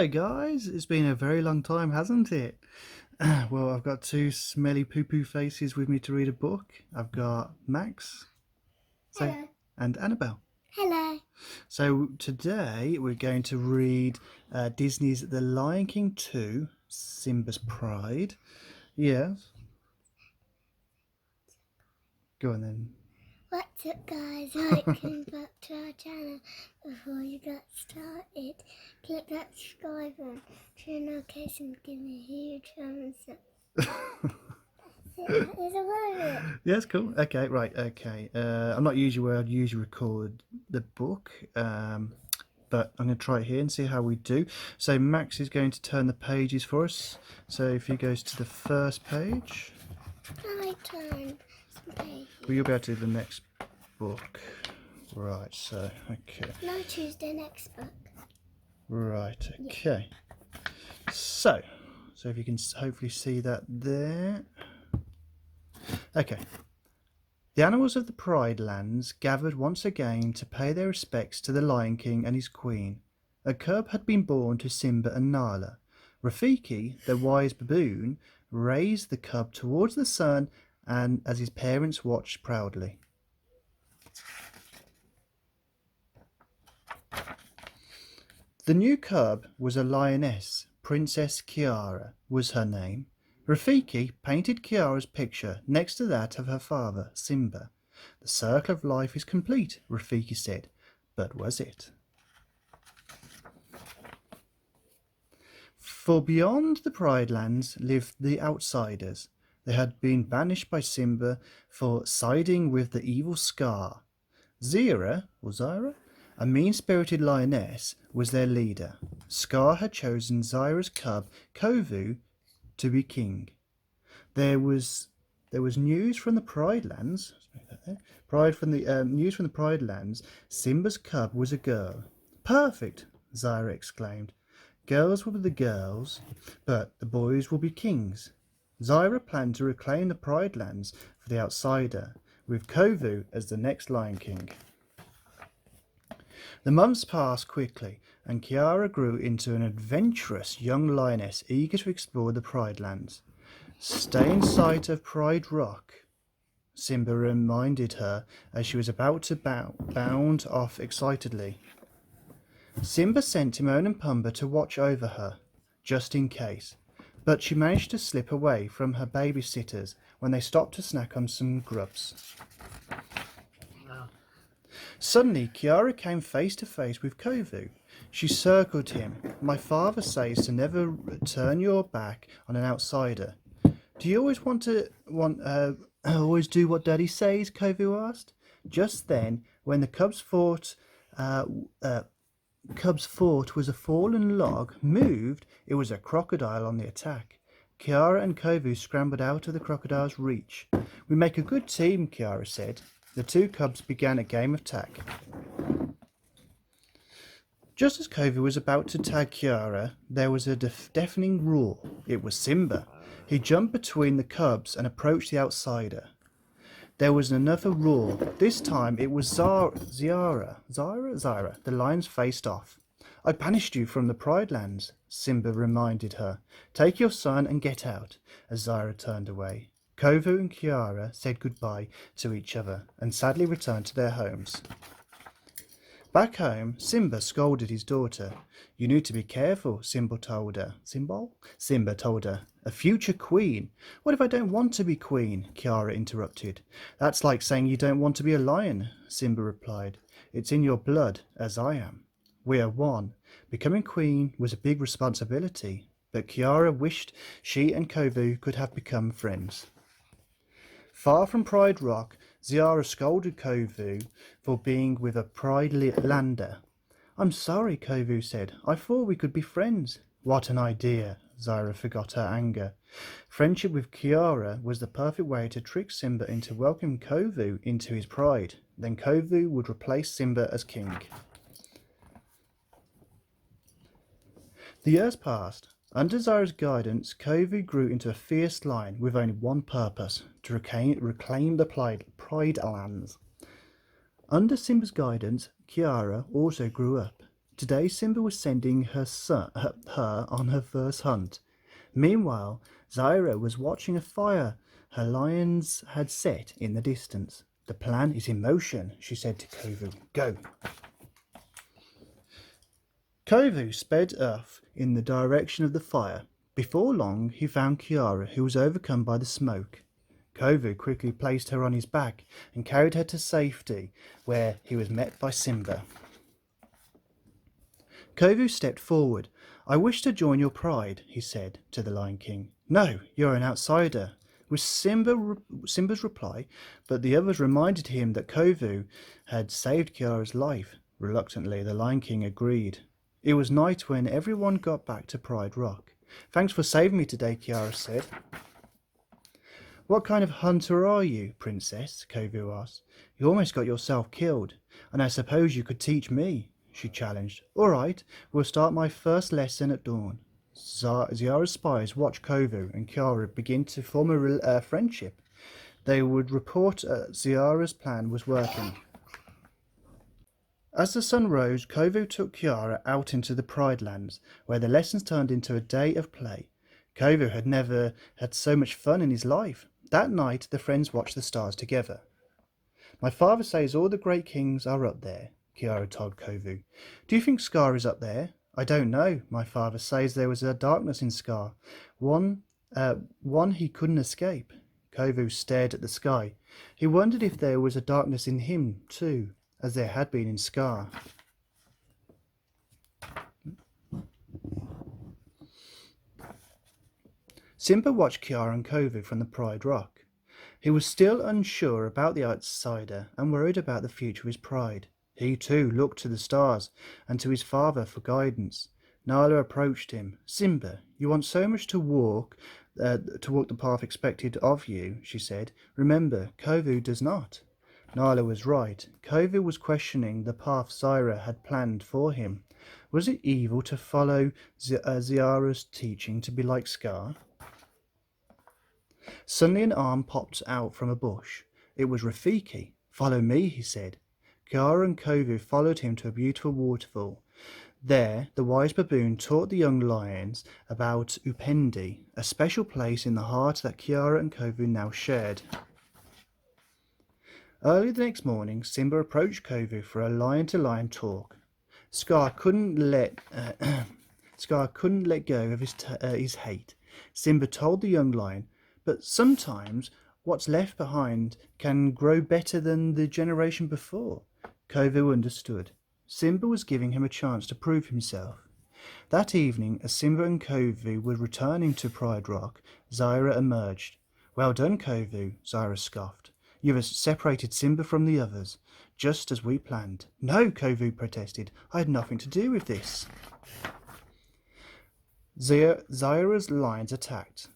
Hello, guys. It's been a very long time, hasn't it? Well, I've got two smelly poo-poo faces with me to read a book. I've got Max Hello. and Annabelle. Hello. So today we're going to read Disney's The Lion King 2, Simba's Pride. Yes. Go on then. What's up, guys? Welcome back to our channel. Before you get started, click that subscribe button, turn on notifications, and give me a huge thumbs up. There's a word of it. Yes, cool. Okay, right, okay. I'm not usually where I'd usually record the book, but I'm going to try it here and see how we do. So Max is going to turn the pages for us. So if he goes to the first page, I turn some pages. well, you'll be able to do the next book. Right, so, okay. No, Tuesday next book. Right, okay. So if you can hopefully see that there. Okay. The animals of the Pride Lands gathered once again to pay their respects to the Lion King and his queen. A cub had been born to Simba and Nala. Rafiki, the wise baboon, raised the cub towards the sun, and as his parents watched proudly. The new cub was a lioness. Princess Kiara was her name. Rafiki painted Kiara's picture next to that of her father, Simba. The circle of life is complete, Rafiki said. But was it? For beyond the Pride Lands lived the outsiders. They had been banished by Simba for siding with the evil Scar. Zira, a mean-spirited lioness, was their leader. Scar had chosen Zira's cub, Kovu, to be king. There was news from the Pride Lands. News from the Pride Lands. Simba's cub was a girl. Perfect, Zira exclaimed. Girls will be the girls, but the boys will be kings. Zira planned to reclaim the Pride Lands for the outsider, with Kovu as the next Lion King. The months passed quickly, and Kiara grew into an adventurous young lioness eager to explore the Pride Lands. Stay in sight of Pride Rock, Simba reminded her as she was about to bound off excitedly. Simba sent Timon and Pumbaa to watch over her, just in case, but she managed to slip away from her babysitters when they stopped to snack on some grubs. Suddenly, Kiara came face to face with Kovu. She circled him. My father says to never turn your back on an outsider. Do you always always do what Daddy says? Kovu asked. Just then, when the cubs fought was a fallen log moved, it was a crocodile on the attack. Kiara and Kovu scrambled out of the crocodile's reach. We make a good team, Kiara said. The two cubs began a game of tag. Just as Kovu was about to tag Kiara, there was a deafening roar. It was Simba. He jumped between the cubs and approached the outsider. There was another roar. This time it was Zira. The lions faced off. I banished you from the Pride Lands, Simba reminded her. Take your son and get out, as Zira turned away. Kovu and Kiara said goodbye to each other and sadly returned to their homes. Back home, Simba scolded his daughter. You need to be careful, Simba told her. Simba told her. A future queen. What if I don't want to be queen? Kiara interrupted. That's like saying you don't want to be a lion, Simba replied. It's in your blood, as I am. We are one. Becoming queen was a big responsibility, but Kiara wished she and Kovu could have become friends. Far from Pride Rock, Zira scolded Kovu for being with a Pride Lander. I'm sorry, Kovu said. I thought we could be friends. What an idea. Zira forgot her anger. Friendship with Kiara was the perfect way to trick Simba into welcoming Kovu into his pride. Then Kovu would replace Simba as king. The years passed. Under Zira's guidance, Kovu grew into a fierce lion with only one purpose, to reclaim the Pride Lands. Under Simba's guidance, Kiara also grew up. Today Simba was sending her on her first hunt. Meanwhile, Zaira was watching a fire her lions had set in the distance. The plan is in motion, she said to Kovu. Go. Kovu sped off in the direction of the fire. Before long, he found Kiara, who was overcome by the smoke. Kovu quickly placed her on his back and carried her to safety, where he was met by Simba. Kovu stepped forward. I wish to join your pride, he said to the Lion King. No, you're an outsider, was Simba's reply, but the others reminded him that Kovu had saved Kiara's life. Reluctantly, the Lion King agreed. It was night when everyone got back to Pride Rock. Thanks for saving me today, Kiara said. What kind of hunter are you, Princess? Kovu asked. You almost got yourself killed, and I suppose you could teach me, she challenged. All right, we'll start my first lesson at dawn. Ziara's spies watched Kovu and Kiara begin to form a friendship. They would report Ziara's plan was working. As the sun rose, Kovu took Kiara out into the Pride Lands, where the lessons turned into a day of play. Kovu had never had so much fun in his life. That night, the friends watched the stars together. My father says all the great kings are up there, Kiara told Kovu. Do you think Scar is up there? I don't know. My father says there was a darkness in Scar, one he couldn't escape. Kovu stared at the sky. He wondered if there was a darkness in him, too, as there had been in Scar. Simba watched Kiara and Kovu from the Pride Rock. He was still unsure about the outsider and worried about the future of his pride. He too looked to the stars and to his father for guidance. Nala approached him. Simba, you want so much to walk the path expected of you, she said. Remember, Kovu does not. Nala was right. Kovu was questioning the path Zaira had planned for him. Was it evil to follow Ziara's teaching to be like Scar? Suddenly an arm popped out from a bush. It was Rafiki. Follow me, he said. Kiara and Kovu followed him to a beautiful waterfall. There, the wise baboon taught the young lions about Upendi, a special place in the heart that Kiara and Kovu now shared. Early the next morning, Simba approached Kovu for a lion-to-lion talk. Scar couldn't let go of his hate. Simba told the young lion, but sometimes what's left behind can grow better than the generation before. Kovu understood. Simba was giving him a chance to prove himself. That evening, as Simba and Kovu were returning to Pride Rock, Zaira emerged. Well done, Kovu, Zaira scoffed. You have separated Simba from the others, just as we planned. No, Kovu protested. I had nothing to do with this. Zaira's lions attacked.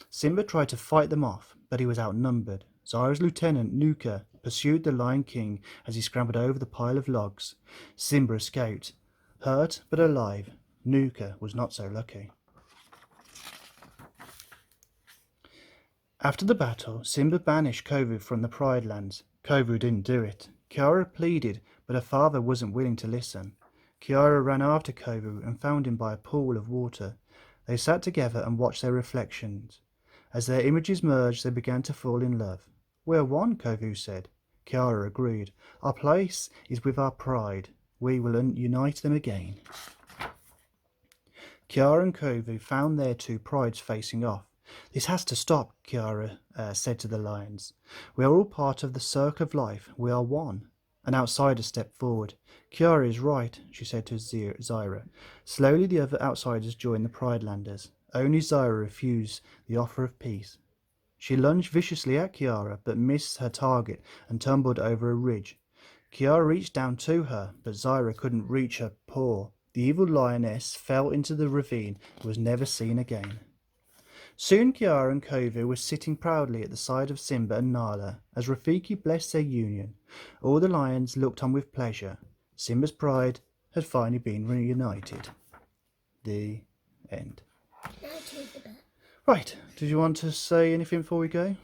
Simba tried to fight them off, but he was outnumbered. Zaira's lieutenant, Nuka, pursued the Lion King as he scrambled over the pile of logs. Simba escaped. Hurt but alive, Nuka was not so lucky. After the battle, Simba banished Kovu from the Pride Lands. Kovu didn't do it. Kiara pleaded, but her father wasn't willing to listen. Kiara ran after Kovu and found him by a pool of water. They sat together and watched their reflections. As their images merged, they began to fall in love. We're one, Kovu said. Kiara agreed. Our place is with our pride. We will unite them again. Kiara and Kovu found their two prides facing off. This has to stop, Kiara said to the lions. We are all part of the circle of life. We are one. An outsider stepped forward. Kiara is right, she said to Zaira. Slowly the other outsiders joined the Pridelanders. Only Zaira refused the offer of peace. She lunged viciously at Kiara, but missed her target and tumbled over a ridge. Kiara reached down to her, but Zaira couldn't reach her paw. The evil lioness fell into the ravine and was never seen again. Soon Kiara and Kovu were sitting proudly at the side of Simba and Nala as Rafiki blessed their union. All the lions looked on with pleasure. Simba's pride had finally been reunited. The end. Right, did you want to say anything before we go?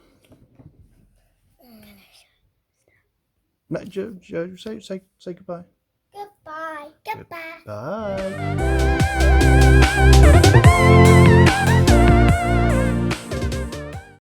No, say goodbye. Goodbye. Goodbye. Bye.